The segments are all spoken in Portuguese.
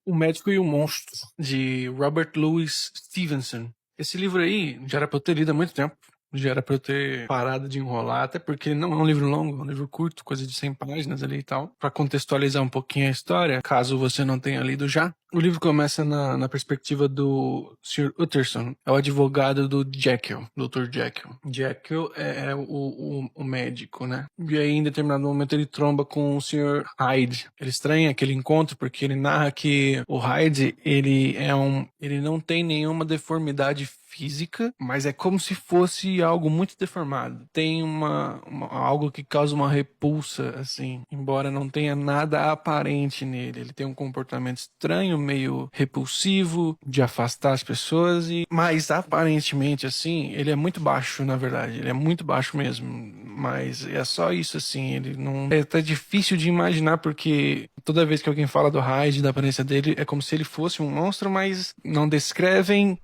O Médico e o Monstro, de Robert Louis Stevenson. Esse livro aí já era pra eu ter lido há muito tempo. Já era pra eu ter parado de enrolar, até porque não é um livro longo, é um livro curto, coisa de 100 páginas ali e tal. Pra contextualizar um pouquinho a história, caso você não tenha lido já. O livro começa na perspectiva do Sr. Utterson, é o advogado do Jekyll, Dr. Jekyll. Jekyll é o médico, né? E aí, em determinado momento, ele tromba com o Sr. Hyde. Ele estranha aquele encontro porque ele narra que o Hyde, ele não tem nenhuma deformidade física, mas é como se fosse algo muito deformado. Tem algo que causa uma repulsa, assim, embora não tenha nada aparente nele. Ele tem um comportamento estranho, meio repulsivo, de afastar as pessoas, mas aparentemente, assim, ele é muito baixo, na verdade. Ele é muito baixo mesmo, mas é só isso, assim, ele não... É até difícil de imaginar, porque toda vez que alguém fala do Hyde, da aparência dele, é como se ele fosse um monstro, mas não descrevem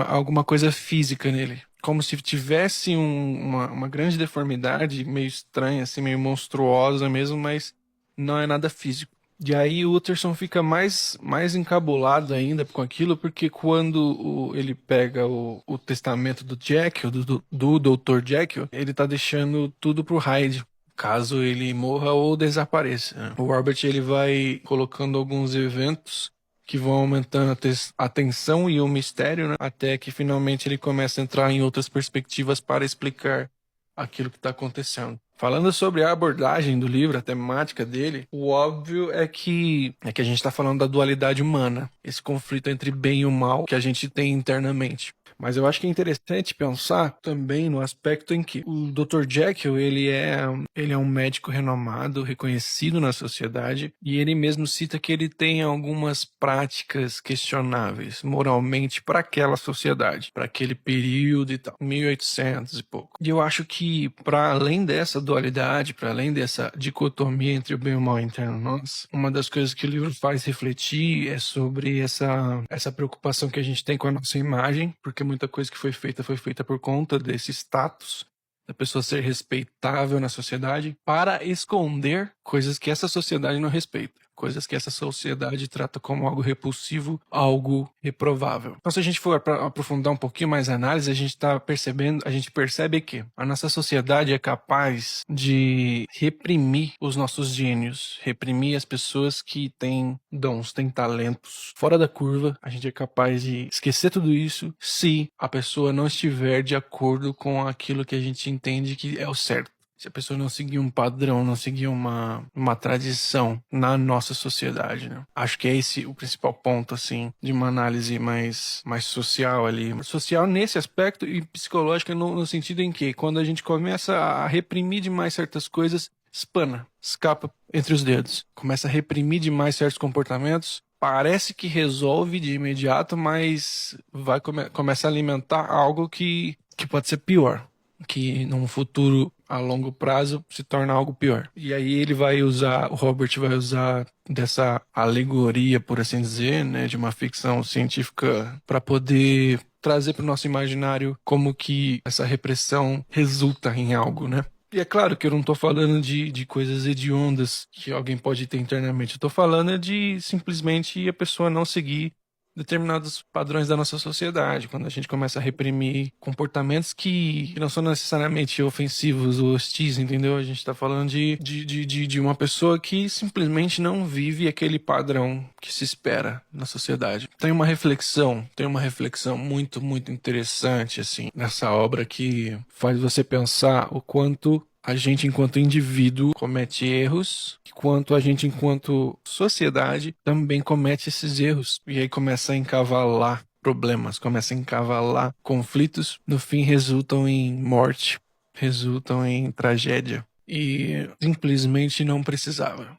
alguma coisa física nele. Como se tivesse uma grande deformidade, meio estranha, assim, meio monstruosa mesmo, mas não é nada físico. E aí o Utterson fica mais encabulado ainda com aquilo, porque quando ele pega o testamento do Jekyll, do Dr. Jekyll, ele tá deixando tudo pro Hyde, caso ele morra ou desapareça, né? O Robert, ele vai colocando alguns eventos que vão aumentando a tensão e o mistério, né? Até que finalmente ele começa a entrar em outras perspectivas para explicar aquilo que está acontecendo. Falando sobre a abordagem do livro, a temática dele, o óbvio é que a gente está falando da dualidade humana, esse conflito entre bem e o mal que a gente tem internamente. Mas eu acho que é interessante pensar também no aspecto em que o Dr. Jekyll, ele é um médico renomado, reconhecido na sociedade, e ele mesmo cita que ele tem algumas práticas questionáveis moralmente para aquela sociedade, para aquele período e tal, 1800 e pouco. E eu acho que, para além dessa dualidade, para além dessa dicotomia entre o bem e o mal interno nós, uma das coisas que o livro faz refletir é sobre essa preocupação que a gente tem com a nossa imagem, porque muita coisa que foi feita por conta desse status da pessoa ser respeitável na sociedade para esconder coisas que essa sociedade não respeita, coisas que essa sociedade trata como algo repulsivo, algo reprovável. Então, se a gente for aprofundar um pouquinho mais a análise, a gente percebe que a nossa sociedade é capaz de reprimir os nossos gênios, reprimir as pessoas que têm dons, têm talentos fora da curva. A gente é capaz de esquecer tudo isso se a pessoa não estiver de acordo com aquilo que a gente entende que é o certo. Se a pessoa não seguir um padrão, não seguir uma tradição na nossa sociedade, né? Acho que é esse o principal ponto, assim, de uma análise mais social ali. Social nesse aspecto e psicológica no sentido em que, quando a gente começa a reprimir demais certas coisas, espana, escapa entre os dedos. Começa a reprimir demais certos comportamentos, parece que resolve de imediato, mas começa a alimentar algo que pode ser pior, que num futuro a longo prazo se torna algo pior. E aí o Robert vai usar dessa alegoria, por assim dizer, né, de uma ficção científica para poder trazer para o nosso imaginário como que essa repressão resulta em algo, né? E é claro que eu não estou falando de coisas hediondas que alguém pode ter internamente. Eu estou falando de simplesmente a pessoa não seguir determinados padrões da nossa sociedade, quando a gente começa a reprimir comportamentos que não são necessariamente ofensivos ou hostis, entendeu? A gente está falando de uma pessoa que simplesmente não vive aquele padrão que se espera na sociedade. Tem uma reflexão muito, muito interessante, assim, nessa obra que faz você pensar o quanto a gente, enquanto indivíduo, comete erros, enquanto a gente, enquanto sociedade, também comete esses erros. E aí começa a encavalar problemas, começa a encavalar conflitos, no fim resultam em morte, resultam em tragédia. E simplesmente não precisava.